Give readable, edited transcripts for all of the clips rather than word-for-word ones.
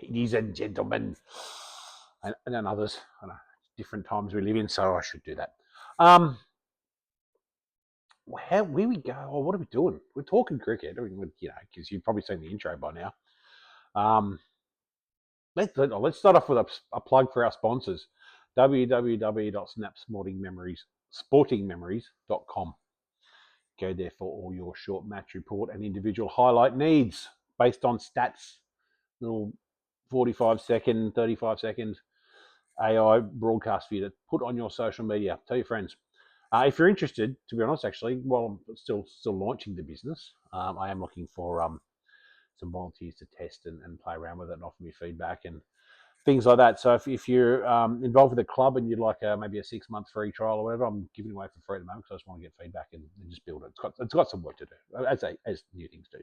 ladies and gentlemen, and others. I know, different times we live in, so I should do that. Where we go? Oh, what are we doing? We're talking cricket, because you've probably seen the intro by now. Let's start off with a plug for our sponsors: www.snapsportingmemories.com. Go there for all your short match report and individual highlight needs based on stats. Little 45-second, 35-second AI broadcast for you to put on your social media. Tell your friends. If you're interested, to be honest, actually, while I'm still launching the business, I am looking for some volunteers to test and play around with it and offer me feedback and things like that. So if you're involved with a club and you'd like maybe a 6-month free trial or whatever, I'm giving it away for free at the moment because I just want to get feedback and just build it. It's got some work to do, as new things do.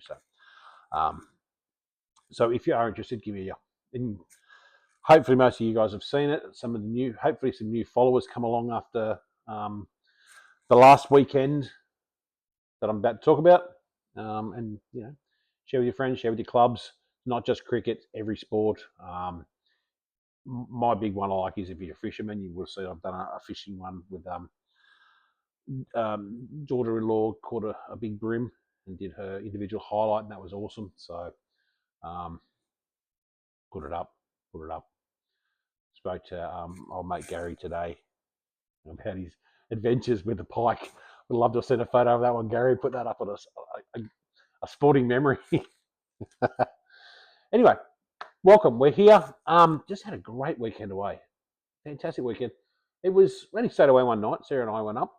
So if you are interested, give me and hopefully most of you guys have seen it. Hopefully some new followers come along after the last weekend that I'm about to talk about, and share with your friends, share with your clubs. Not just cricket, every sport. My big one I like is if you're a fisherman, you will see I've done a fishing one with daughter-in-law caught a big brim and did her individual highlight, and that was awesome. So put it up. Spoke to old mate Gary today about his adventures with the pike. Would love to have seen a photo of that one, Gary. Put that up on a sporting memory. Anyway, welcome. We're here. Just had a great weekend away. Fantastic weekend. It was only stayed away one night. Sarah and I went up.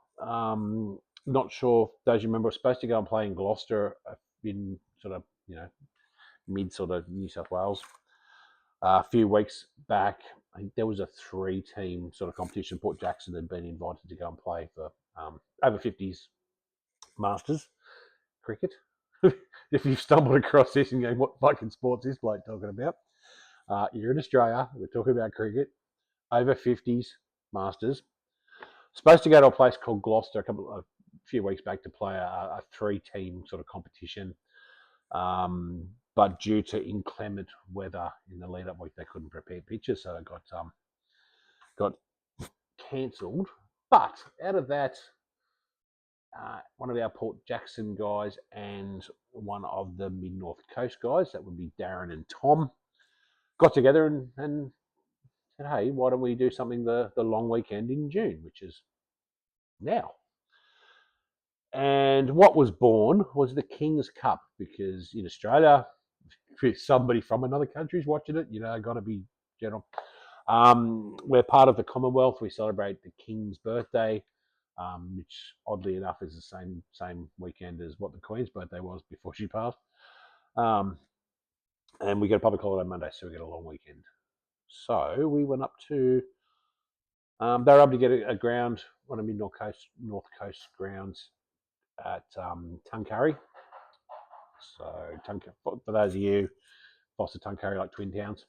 Not sure those you remember, were supposed to go and play in Gloucester in sort of mid sort of New South Wales. A few weeks back, I think there was a 3-team sort of competition. Port Jackson had been invited to go and play for over 50's Masters cricket. If you've stumbled across this and going, what fucking sports is Blake talking about? You're in Australia. We're talking about cricket. Over 50's Masters. Supposed to go to a place called Gloucester a few weeks back to play a 3-team sort of competition. But due to inclement weather in the lead-up week, they couldn't prepare pitches, so it got cancelled. But out of that, one of our Port Jackson guys and one of the Mid-North Coast guys, that would be Darren and Tom, got together and said, hey, why don't we do something the long weekend in June, which is now. And what was born was the King's Cup, because in Australia, if somebody from another country is watching it, got to be general. We're part of the Commonwealth. We celebrate the King's birthday, which oddly enough is the same weekend as what the Queen's birthday was before she passed. And we get a public holiday Monday, so we get a long weekend. So we went up to, they were able to get a ground, one of the North Coast grounds at Tuncurry. So for those of you, Foster, Tuncurry, like twin towns,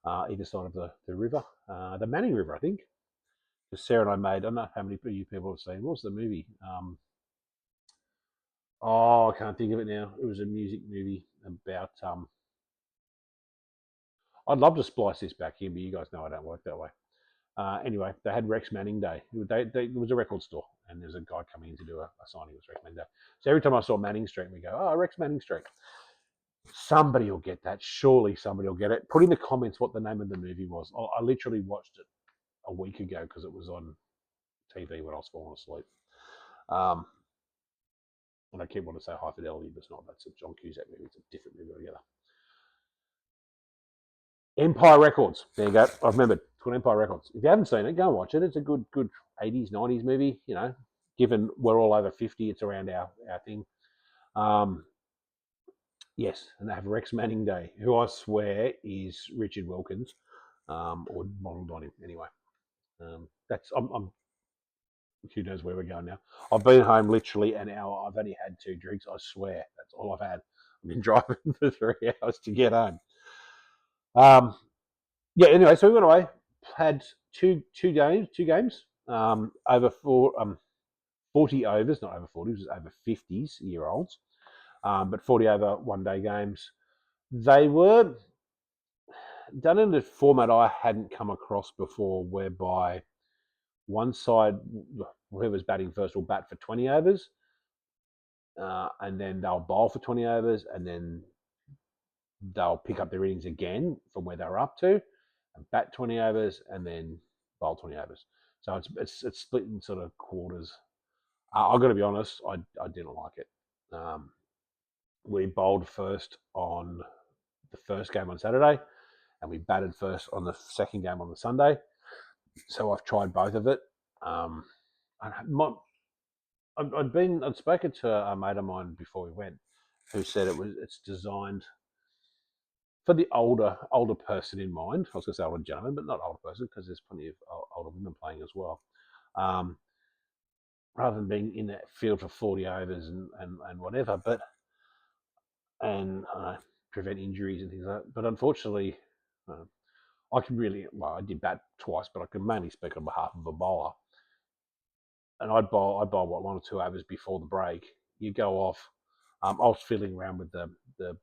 either side of the river, the Manning River, I think. Because Sarah and I made, I don't know how many of you people have seen. What was the movie? I can't think of it now. It was a music movie about. I'd love to splice this back in, but you guys know I don't work that way. Anyway, they had Rex Manning Day. It was a record store, and there's a guy coming in to do a signing. It was Rex Manning Day. So every time I saw Manning Street, we go, oh, Rex Manning Street. Somebody will get that. Surely somebody will get it. Put in the comments what the name of the movie was. I literally watched it a week ago because it was on TV when I was falling asleep. And I keep wanting to say High Fidelity, but it's not. That's a John Cusack movie. It's a different movie altogether. Empire Records. There you go. I remembered. It's called Empire Records. If you haven't seen it, go and watch it. It's a good 80s, 90s movie. Given we're all over 50, it's around our thing. Yes, and they have Rex Manning Day, who I swear is Richard Wilkins, or modelled on him anyway. I'm who knows where we're going now. I've been home literally an hour. I've only had 2 drinks. I swear that's all I've had. I've been driving for 3 hours to get home. Anyway, so we went away, had two games, over 40 overs, not over 40, it was over 50s year olds, but 40 over 1-day games. They were done in a format I hadn't come across before, whereby one side, whoever's batting first, will bat for 20 overs, and then they'll bowl for 20 overs, and then they'll pick up their innings again from where they were up to, and bat 20 overs, and then bowl 20 overs. So it's split in sort of quarters. I've got to be honest, I didn't like it. We bowled first on the first game on Saturday, and we batted first on the second game on the Sunday. So I've tried both of it. I'd spoken to a mate of mine before we went, who said it's designed for the older person in mind. I was going to say older gentleman, but not older person, because there's plenty of older women playing as well. Rather than being in that field for 40 overs and whatever, but and prevent injuries and things like that. But unfortunately, I I did bat twice, but I can mainly speak on behalf of a bowler. And I'd bowl what, 1 or 2 overs before the break. You go off. I was fiddling around with the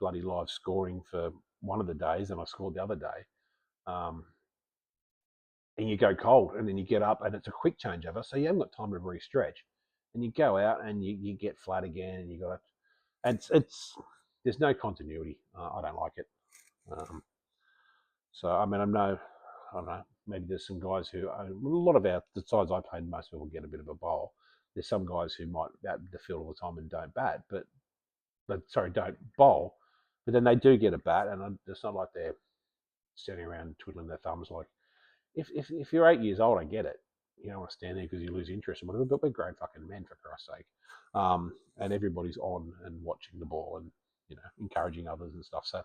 bloody live scoring for one of the days, and I scored the other day. And you go cold, and then you get up, and it's a quick changeover, so you haven't got time to re-stretch. And you go out, and you get flat again, and you got to. And it's there's no continuity. I don't like it. So I mean, I don't know. Maybe there's some guys who a lot of the sides I played, most people get a bit of a bowl. There's some guys who might bat the field all the time and don't bat, but don't bowl, but then they do get a bat, and it's not like they're standing around twiddling their thumbs. Like if you're 8 years old, I get it. You don't want to stand there because you lose interest and whatever. But we're grown fucking men, for Christ's sake, and everybody's on and watching the ball and encouraging others and stuff. So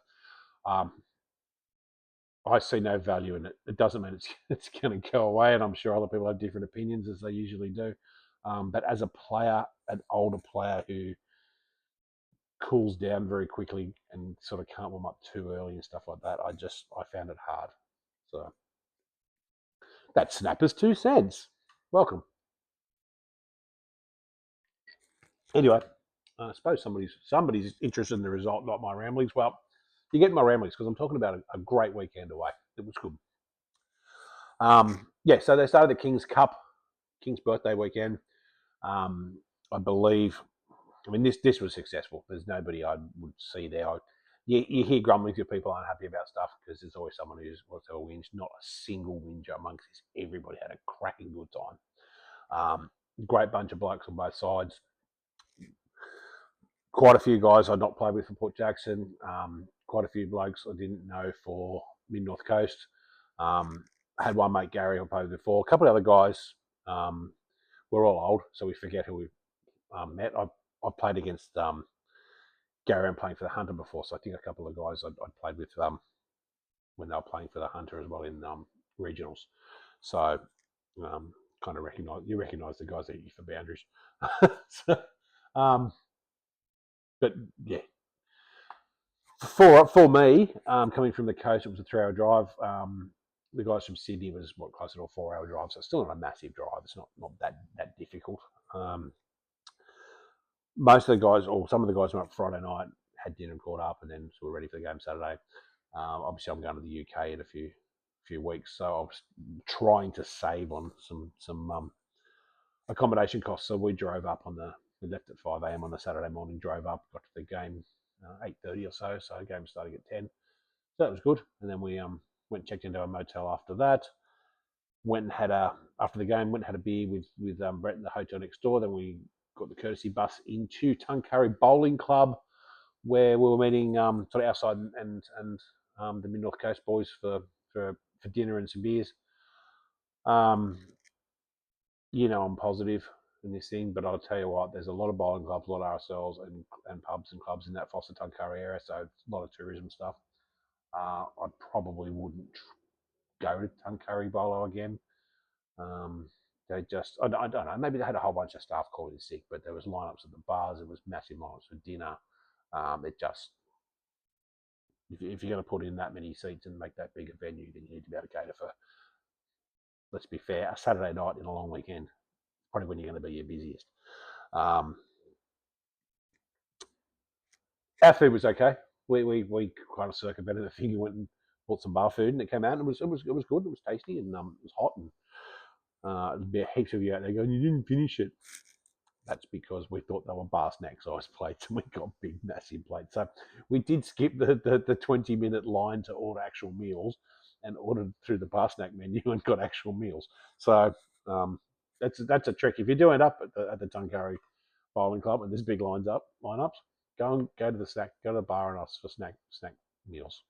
I see no value in it. It doesn't mean it's going to go away, and I'm sure other people have different opinions, as they usually do. But as a player, an older player who cools down very quickly and sort of can't warm up too early and stuff like that, I found it hard. So that's Snapper's 2 cents. Welcome. Anyway, I suppose somebody's interested in the result, not my ramblings. Well, you get my ramblings because I'm talking about a great weekend away. It was good. So they started the King's Cup, King's birthday weekend. I believe. I mean, this was successful. There's nobody I would see there. You hear grumblings of people aren't happy about stuff because there's always someone who's wants to whinge. Not a single whinger amongst this. Everybody had a cracking good time. Great bunch of blokes on both sides. Quite a few guys I'd not played with for Port Jackson. Quite a few blokes I didn't know for Mid North Coast. I had one mate, Gary, I played with before. A couple of other guys. We're all old, so we forget who we've met. I played against Gary and playing for the Hunter before, so I think a couple of guys I'd played with when they were playing for the Hunter as well in regionals. So kind of recognise the guys that you for boundaries. But yeah, for me, coming from the coast, it was a 3-hour drive. The guys from Sydney was closer to a 4-hour drive, so it's still not a massive drive. It's not that difficult. Most of the guys, or some of the guys, went up Friday night, had dinner and caught up, and then so we're ready for the game Saturday. Obviously, I'm going to the UK in a few weeks, so I was trying to save on some accommodation costs. So we drove up we left at 5 a.m. on the Saturday morning, drove up, got to the game 8:30 or so. So the game started at 10. So that was good. And then we went and checked into a motel after that. Went and after the game, went and had a beer with Brett in the hotel next door. Then we got the courtesy bus into Tuncurry Bowling Club, where we were meeting sort of outside and the Mid North Coast boys for dinner and some beers. I'm positive in this thing, but I'll tell you what, there's a lot of bowling clubs, a lot of RSLs and pubs and clubs in that Foster Tuncurry area, so it's a lot of tourism stuff. I probably wouldn't go to Tuncurry Bowlo again. They just, I don't know, maybe they had a whole bunch of staff calling sick, but there was lineups at the bars, there was massive lineups for dinner. It just, if you're going to put in that many seats and make that big a venue, then you need to be able to cater for, let's be fair, a Saturday night in a long weekend. Probably when you're going to be your busiest. Our food was okay. We kind of circumvented the thing and went and bought some bar food, and it came out, and it was good. It was tasty, and it was hot, and there'd be heaps of you out there going, "You didn't finish it." That's because we thought they were bar snack size plates, and we got big, massive plates. So we did skip the 20-minute line to order actual meals, and ordered through the bar snack menu and got actual meals. So that's a trick. If you do end up at the Tuncurry Bowling Club and there's big lineups, go to the bar and ask for snack meals.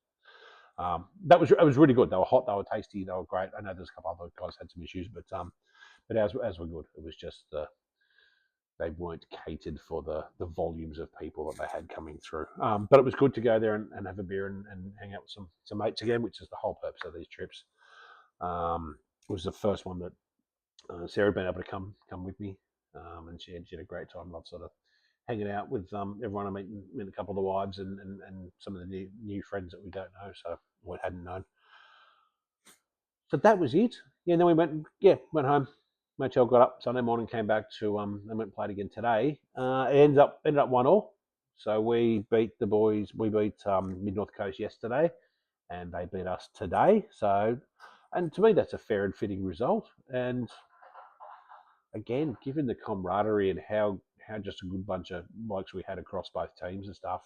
It was really good. They were hot, they were tasty, they were great. I know there's a couple other guys had some issues, but as were good. It was just they weren't catered for the volumes of people that they had coming through. But it was good to go there and have a beer and hang out with some mates again, which is the whole purpose of these trips. It was the first one that Sarah had been able to come with me, and she had a great time. Loved sort of hanging out with everyone. I met a couple of the wives and some of the new friends that we don't know, so we hadn't known. So that was it. Yeah, and then we went home. Motel got up Sunday morning, came back to and went and played again today. It ended up 1-1. So we beat the boys. We beat Mid North Coast yesterday, and they beat us today. So, and to me, that's a fair and fitting result. And again, given the camaraderie and how just a good bunch of blokes we had across both teams and stuff,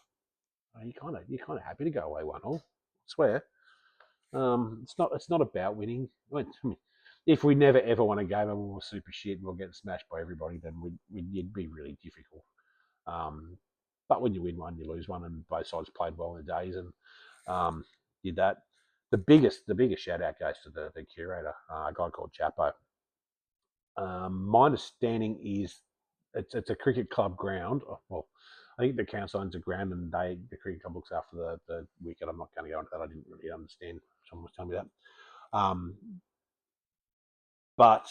you're kind of happy to go away 1-1. I swear. It's not about winning. I mean, if we never ever won a game and we were super shit and we're getting smashed by everybody, then it'd be really difficult. But when you win one, you lose one, and both sides played well in the days and did that. The biggest shout out goes to the curator, a guy called Chapo. My understanding is it's a cricket club ground. Well, I think the council owns a ground, and the cricket club looks after the wicket. I'm not going to go into that. I didn't really understand. Someone was telling me that. But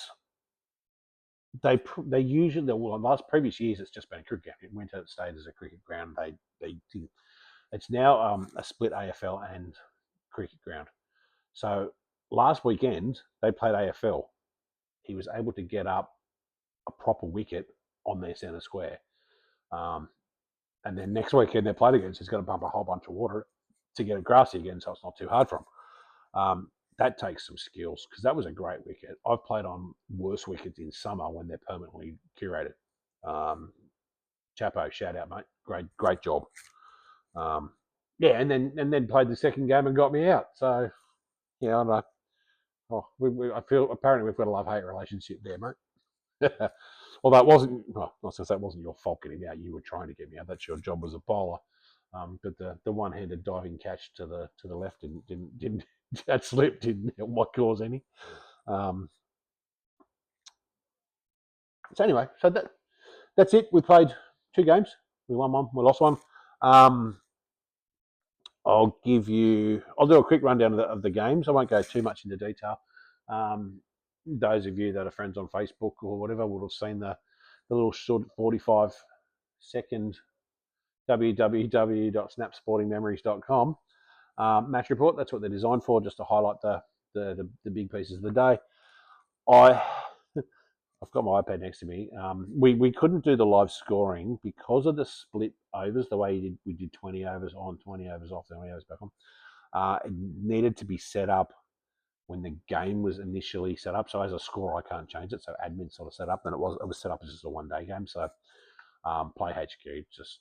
they usually, well, in the last previous years, it's just been a cricket ground. It went out, stayed as a cricket ground. It's now a split AFL and cricket ground. So last weekend they played AFL. He was able to get up a proper wicket on their centre square. And then next weekend they played again, so he's got to bump a whole bunch of water to get it grassy again, so it's not too hard for him. That takes some skills, because that was a great wicket. I've played on worse wickets in summer when they're permanently curated. Chapo, shout out, mate. Great job. Yeah, and then played the second game and got me out. So yeah, I don't know. I feel apparently we've got a love-hate relationship there, mate. Although it wasn't, well, not since that wasn't your fault getting me out. You were trying to get me out. That's your job as a bowler. But the one-handed diving catch to the left didn't that slip didn't help my cause any. So anyway, so that's it. We played 2 games. We won one. We lost one. I'll do a quick rundown of the games. I won't go too much into detail. Those of you that are friends on Facebook or whatever would have seen the little short 45-second www.snapsportingmemories.com match report. That's what they're designed for, just to highlight the big pieces of the day. I've got my iPad next to me. We couldn't do the live scoring because of the split overs, the way we did 20 overs on, 20 overs off, 20 overs back on. It needed to be set up when the game was initially set up. So as a scorer, I can't change it. So admin sort of set up, and it was set up as just a 1-day game. So Play HQ just,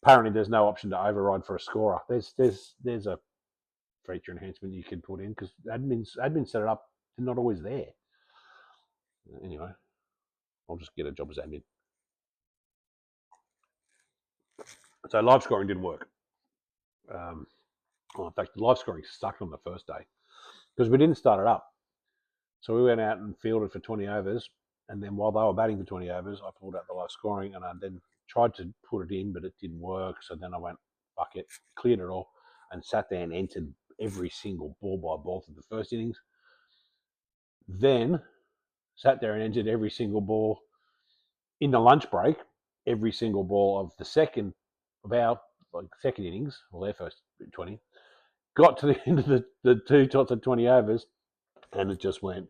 apparently there's no option to override for a scorer. There's a feature enhancement you can put in, because admin set it up. They're not always there. Anyway, I'll just get a job as admin. So live scoring didn't work. In fact, the live scoring sucked on the first day because we didn't start it up. So we went out and fielded for 20 overs, and then while they were batting for 20 overs, I pulled out the live scoring, and I then tried to put it in, but it didn't work. So then I went, fuck it, cleared it all, and sat there and entered every single ball by ball through the first innings. Then sat there and entered every single ball in the lunch break, every single ball of the second innings, or their first 20. Got to the end of the 2 tots of 20 overs, and it just went,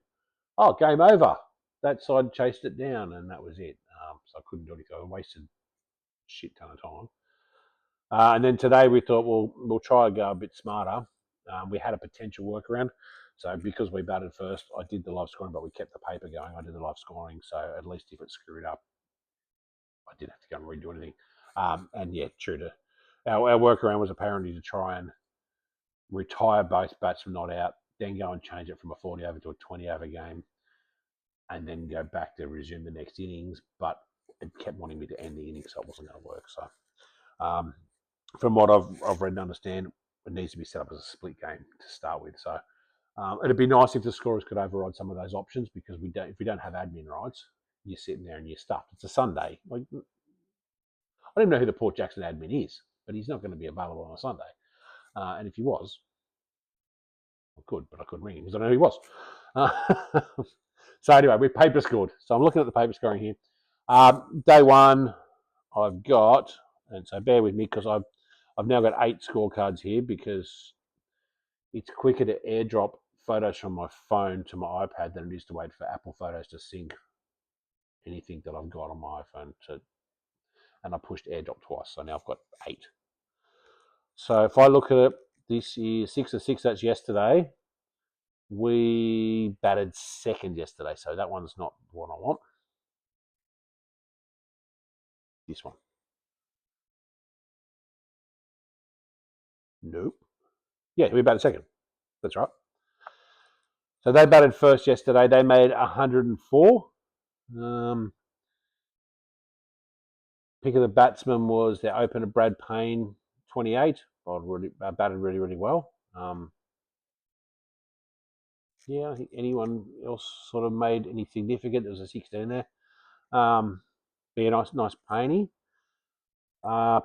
oh, game over. That side chased it down, and that was it. So I couldn't do anything. I wasted a shit ton of time. And then today we thought, we'll try and go a bit smarter. We had a potential workaround. So because we batted first, I did the live scoring, but we kept the paper going. I did the live scoring, so at least if it screwed up, I didn't have to go and redo anything. And yeah, true to our workaround was apparently to try and retire both batsmen not out, then go and change it from a 40 over to a 20 over game, and then go back to resume the next innings. But it kept wanting me to end the innings, so it wasn't going to work. So, from what I've read and understand, it needs to be set up as a split game to start with. So, it'd be nice if the scorers could override some of those options, because if we don't have admin rights, you're sitting there and you're stuffed. It's a Sunday. Like, I don't even know who the Port Jackson admin is, but he's not going to be available on a Sunday. And if he was, I could, but I couldn't ring him because I don't know who he was. So anyway, we paper scored. So I'm looking at the paper scoring here. Day one, I've got, and so bear with me because I've now got 8 scorecards here, because it's quicker to airdrop photos from my phone to my iPad than it is to wait for Apple Photos to sync anything that I've got on my iPhone. And I pushed airdrop twice, so now I've got 8. So if I look at it, this is 6 of 6. That's yesterday. We batted second yesterday, so that one's not what I want. This one. Nope. Yeah, we batted second. That's right. So they batted first yesterday. They made 104. Pick of the batsman was their opener, Brad Payne, 28. Batted really, really well. Yeah, I think anyone else sort of made any significant. There was a 16 there. Be a nice Paney.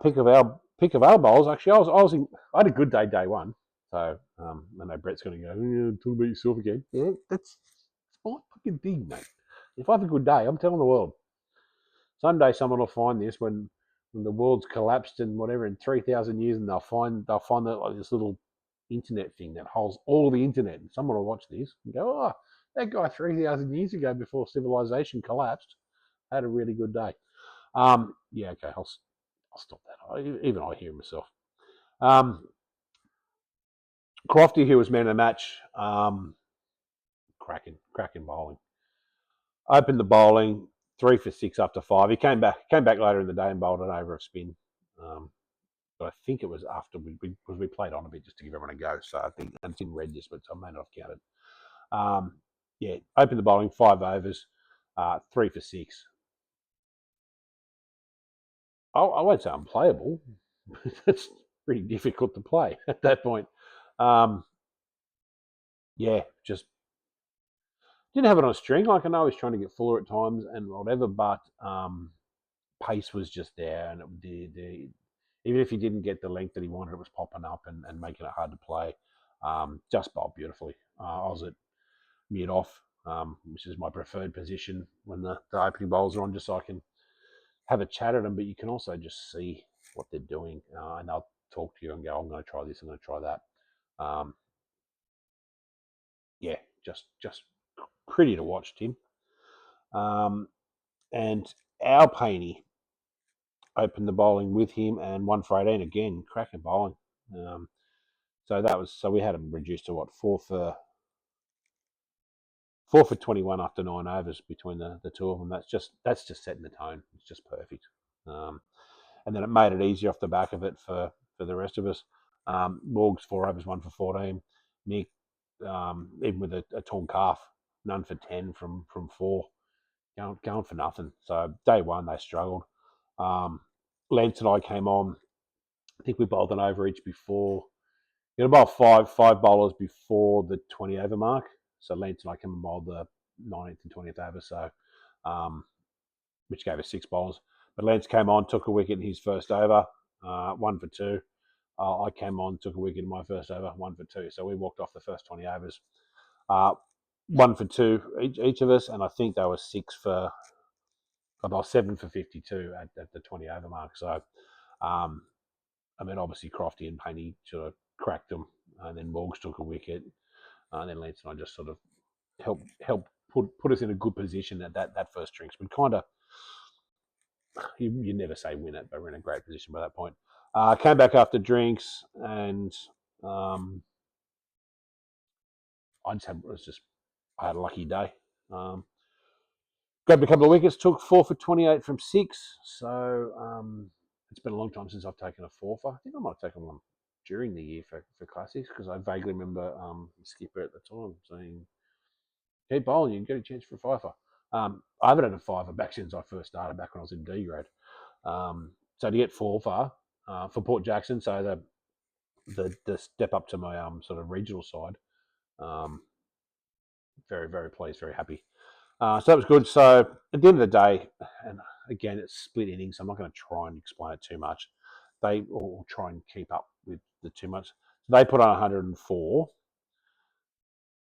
Pick of our bowls. Actually, I had a good day one. So I know Brett's going to go, talk about yourself again. Yeah, that's my fucking thing, mate. If I have a good day, I'm telling the world. Someday someone will find this when the world's collapsed and whatever in 3,000 years, and they'll find that like this little internet thing that holds all the internet, and someone will watch this and go, oh, that guy 3,000 years ago before civilization collapsed had a really good day. Yeah, okay, I'll stop that. Even I hear myself. Crofty, who was man of the match, cracking bowling. Opened the bowling 3 for 6 after 5. He came back later in the day and bowled it over a spin. But I think it was after because we played on a bit just to give everyone a go. So I think it's in red this, but I may not have counted. Yeah, opened the bowling 5 overs, 3 for 6. I won't say unplayable. It's pretty difficult to play at that point. Yeah, just didn't have it on a string. Like, I know I was trying to get fuller at times and whatever, but pace was just there, and even if he didn't get the length that he wanted, it was popping up and making it hard to play. Just bowled beautifully. I was at mid off, which is my preferred position when the opening bowls are on, just so I can have a chat at them, but you can also just see what they're doing, and they'll talk to you and go, I'm going to try this, I'm going to try that. Yeah, just pretty to watch, Tim. And our Paney opened the bowling with him and 1 for 18 again, cracking bowling. So we had him reduced to what, 4 for 21 after 9 overs between the two of them. That's just setting the tone. It's just perfect. And then it made it easier off the back of it for the rest of us. Morgs 4 overs, 1 for 14. Nick, even with a torn calf, none for 10 from 4, going for nothing. So day one they struggled. Lance and I came on. I think we bowled an over each before. You know, about five bowlers before the 20 over mark. So Lance and I came and bowled the 19th and 20th over. So, which gave us 6 bowlers. But Lance came on, took a wicket in his first over, 1 for 2. I came on, took a wicket in my first over, 1 for 2. So we walked off the first 20 overs, 1 for 2 each of us, and I think they were 6 for about 7 for 52 at the 20 over mark. So, I mean, obviously Crofty and Paney sort of cracked them, and then Morgs took a wicket, and then Lance and I just sort of helped put us in a good position at that first drinks. We kind of, you never say win it, but we're in a great position by that point. Came back after drinks and I had a lucky day. Grabbed a couple of wickets, took 4 for 28 from 6. So it's been a long time since I've taken a 4 for. I think I might have taken one during the year for classics because I vaguely remember the skipper at the time saying, keep bowling, you can get a chance for a 5 for. I haven't had a 5 for back since I first started, back when I was in D grade. So to get 4 for Port Jackson, so the step up to my sort of regional side, very, very pleased, very happy. So that was good. So at the end of the day, and again, it's split innings, so I'm not going to try and explain it too much. They all try and keep up with the too much. So they put on 104,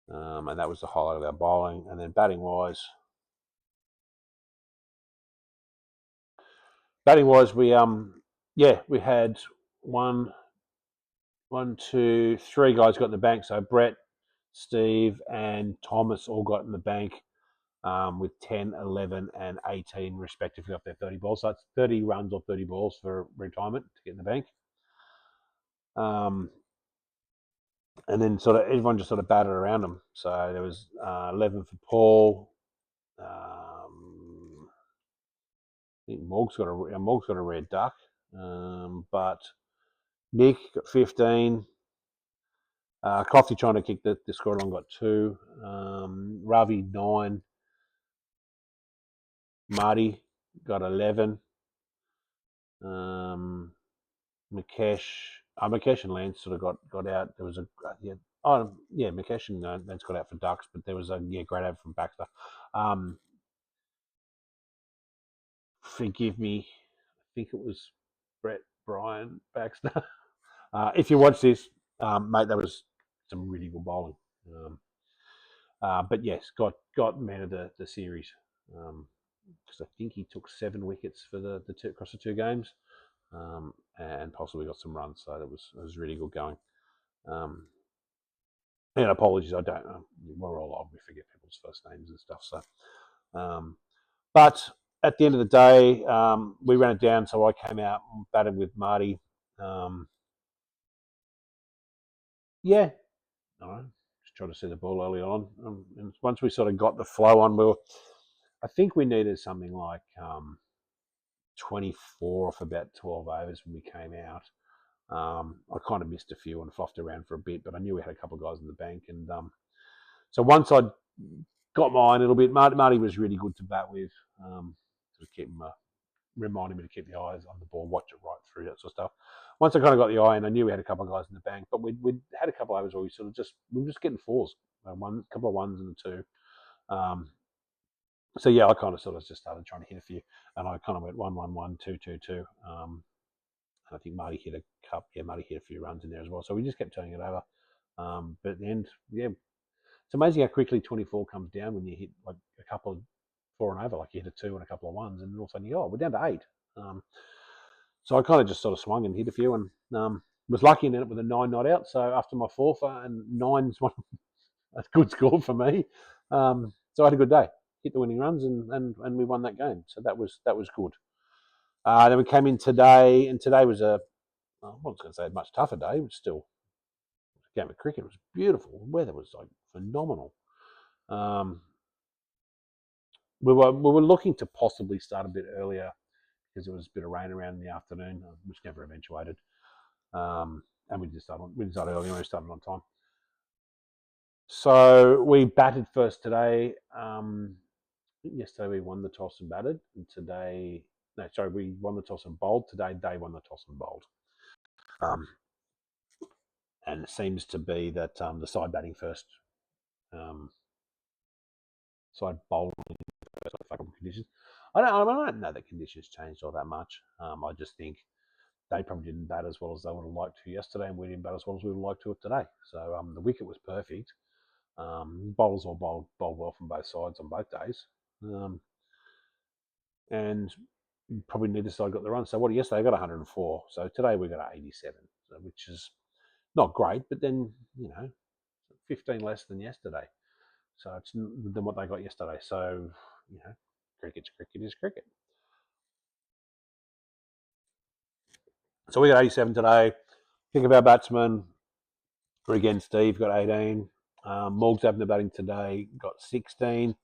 and that was the highlight of our bowling. And then batting wise, we had one, two, three guys got in the bank. So Brett, Steve, and Thomas all got in the bank. With 10, 11, and 18 respectively off their 30 balls. So that's 30 runs or 30 balls for retirement to get in the bank. And then sort of everyone just sort of batted around them. So there was 11 for Paul. I think Morg's got a red duck, but Nick got 15. Crofty trying to kick the scoreline got 2. Ravi 9. Marty got 11. Mukesh and Lance sort of got out. There was Mukesh and Lance got out for ducks, but there was a great ad from Baxter. Forgive me, I think it was Brian Baxter. If you watch this, mate, that was some really good bowling. But yes, got man of the series because I think he took 7 wickets for the two, across the 2 games. And possibly got some runs, so it was really good going. And apologies, I don't know. We're all old, we forget people's first names and stuff. So, but at the end of the day, we ran it down. So I came out and batted with Marty. Just trying to see the ball early on. And once we sort of got the flow on, I think we needed something like 24 off about 12 overs when we came out. I kind of missed a few and fluffed around for a bit, but I knew we had a couple of guys in the bank. And so once I got mine a little bit, Marty was really good to bat with. Sort of keep him, reminding me to keep the eyes on the ball, watch it right through, that sort of stuff. Once I kind of got the eye in, I knew we had a couple of guys in the bank, but we'd had a couple of overs where we were just getting 4s, a couple of 1s and a 2. So yeah, I kind of sort of just started trying to hit a few, and I kind of went 1, 1, 1, 2, 2, 2. I think Marty hit a cup. Yeah, Marty hit a few runs in there as well. So we just kept turning it over. But at the end, it's amazing how quickly 24 comes down when you hit like a couple of 4 and over, like you hit a 2 and a couple of 1s, and all of a sudden we're down to 8. So I kind of just sort of swung and hit a few, and was lucky and ended up with a 9 not out. So after my 4 for, and 9's a good score for me. So I had a good day, hit the winning runs, and we won that game. So that was good. Then we came in today, and today was I wasn't going to say a much tougher day. It was still a game of cricket. It was beautiful. The weather was like phenomenal. We were looking to possibly start a bit earlier because there was a bit of rain around in the afternoon, which never eventuated. And we did start early, and we started on time. So we batted first today. I think yesterday we won the toss and batted, and we won the toss and bowled. Today they won the toss and bowled. And it seems to be that the side batting first, side bowling first, favourable conditions. I don't know that conditions changed all that much. I just think they probably didn't bat as well as they would have liked to yesterday, and we didn't bat as well as we would like to today. So the wicket was perfect. Bowlers all bowled well from both sides on both days. And probably neither side got the run. So yesterday I got 104. So today we got 87, which is not great, but then 15 less than yesterday. So it's than what they got yesterday. So cricket is cricket. So we got 87 today. Think of our batsmen. Again, Steve got 18. Morgs opened the batting today, got 16.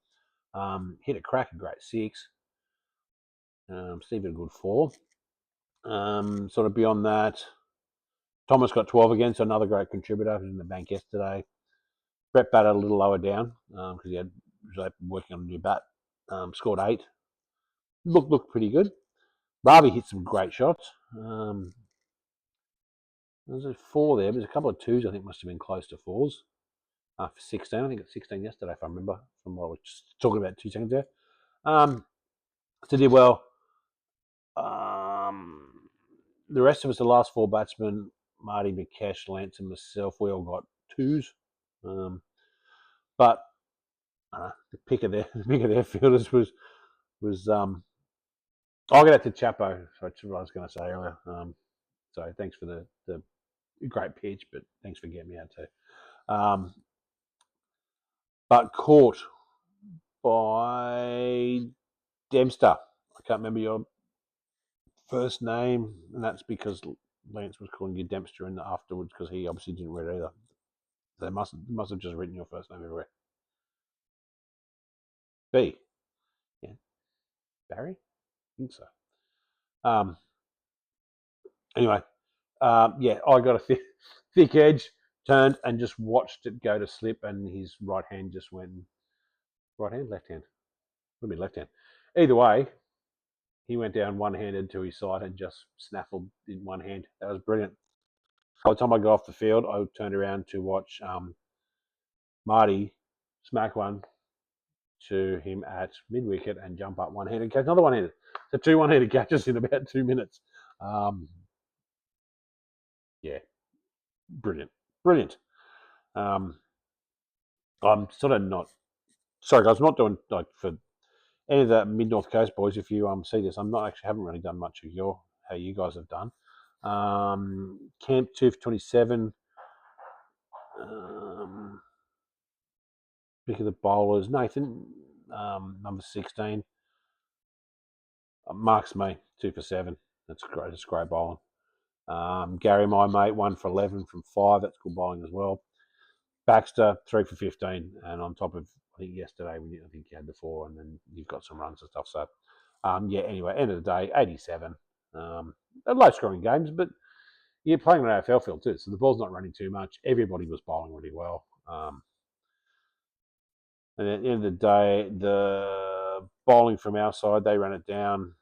Hit a cracker, great 6. Stephen, a good 4. Sort of beyond that, Thomas got 12 again, so another great contributor. He was in the bank yesterday. Brett batted a little lower down because he was working on a new bat. Scored 8. Looked pretty good. Ravi hit some great shots. There's a 4 there, but there's a couple of 2s I think must have been close to 4s. For 16, I think it's 16 yesterday, if I remember from what I was just talking about 2 seconds there. So did well. The rest of us, the last 4 batsmen, Marty, Mikesh, Lance, and myself, we all got 2s. But the pick of their fielders was I'll get out to Chapo. That's what I was going to say earlier. So thanks for the great pitch, but thanks for getting me out too. But caught by Dempster. I can't remember your first name, and that's because Lance was calling you Dempster in afterwards because he obviously didn't read it either. They must have just written your first name everywhere. B. Yeah. Barry? I think so. Anyway, yeah, I got a thick edge, turned and just watched it go to slip, and his right hand just went. Right hand, left hand? Would have been left hand. Either way, he went down one-handed to his side and just snaffled in one hand. That was brilliant. By the time I got off the field, I turned around to watch Marty smack one to him at mid-wicket and jump up one-handed, catch another one-handed. So 2 one-handed catches in about 2 minutes. Yeah, brilliant. I'm sort of not sorry, guys. I'm not doing like for any of the Mid North Coast boys. If you see this, I'm not actually haven't really done much of how you guys have done. Camp 2 for 27. Pick of the bowlers, Nathan, number 16. Marks me 2 for 7. That's great. That's great bowling. Gary, my mate, 1 for 11 from 5. That's good bowling as well. Baxter, 3 for 15, and on top of I think yesterday I think you had the 4, and then you've got some runs and stuff. So yeah. Anyway, end of the day, 87. Low scoring games, but you're playing on an AFL field too, so the ball's not running too much. Everybody was bowling really well. And at the end of the day, the bowling from our side, they ran it down.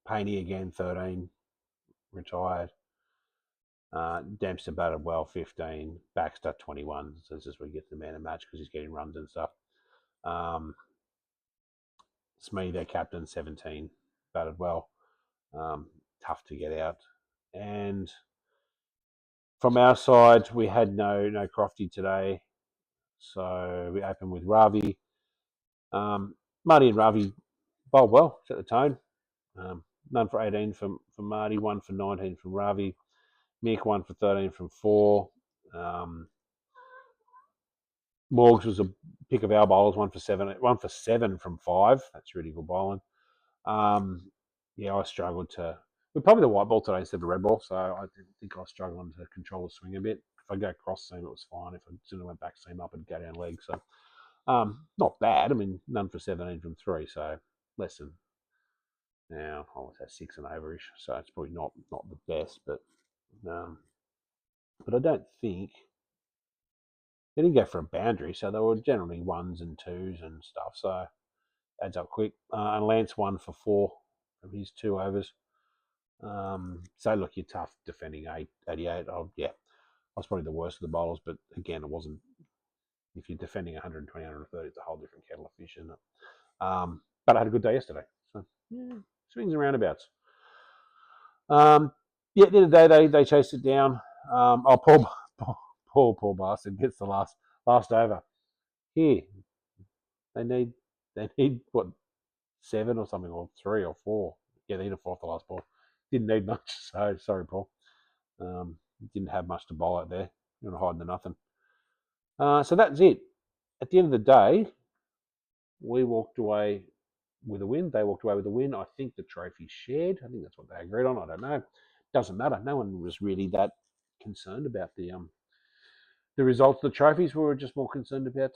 Paney again, 13, retired. Dempster batted well, 15. Baxter, 21. So this is where he gets the man of match because he's getting runs and stuff. Smee, their captain, 17, batted well. Tough to get out. And from our side, we had no Crofty today. So we opened with Ravi. Marty and Ravi bowled well, set the tone. None for 18 from Marty, 1 for 19 from Ravi. Mick, 1 for 13 from 4. Morgs was a pick of our bowlers, 1 for 7 from 5. That's really good bowling. Yeah, I struggled to. We're probably the white ball today instead of the red ball, so I think I was struggling to control the swing a bit. If I go cross seam, it was fine. If I sort of went back seam up, I'd go down leg. So not bad. I mean, none for 17 from 3, so less than. Now I was at 6 and overish, so it's probably not the best, but I don't think they didn't go for a boundary, so they were generally 1s and 2s and stuff. So adds up quick. And Lance 1 for 4 from his 2 overs. So look, you're tough defending 88. Yeah, I was probably the worst of the bowlers, but again, it wasn't. If you're defending 120, 130, it's a whole different kettle of fish, isn't it? But I had a good day yesterday. So yeah, swings and roundabouts. Yeah, at the end of the day, they chased it down. Poor bastard gets the last over. Here, they need what 7 or something, or 3 or 4. Yeah, they need a 4 the last ball. Didn't need much, so sorry, Paul. Didn't have much to bowl out there. You want to hide the nothing. So that's it. At the end of the day, we walked away with a win. They walked away with a win. I think the trophy's shared. I think that's what they agreed on. I don't know. Doesn't matter. No one was really that concerned about the results of the trophies. We were just more concerned about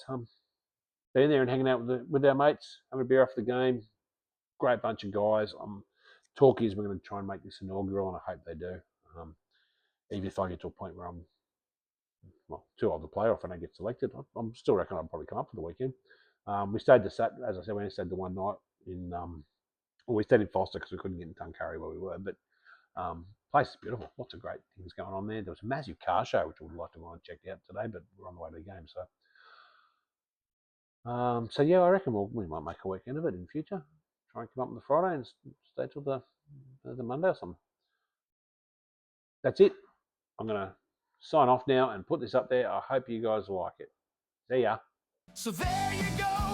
being there and hanging out with our mates, having a beer after the game. Great bunch of guys. Talk is we're going to try and make this inaugural, and I hope they do. Even if I get to a point where I'm too old to play, or if I don't get selected, I'm still reckon I'll probably come up for the weekend. We stayed as I said, we only stayed the one night in. We stayed in Foster because we couldn't get in Tuncurry where we were, but place is beautiful. Lots of great things going on there. There was a massive car show which I would like to go and check out today, but we're on the way to the game, so yeah, I reckon we might make a weekend of it in the future. Try and come up on the Friday and stay till the Monday or something. That's it. I'm gonna sign off now and put this up there. I hope you guys like it. See ya. So there you go.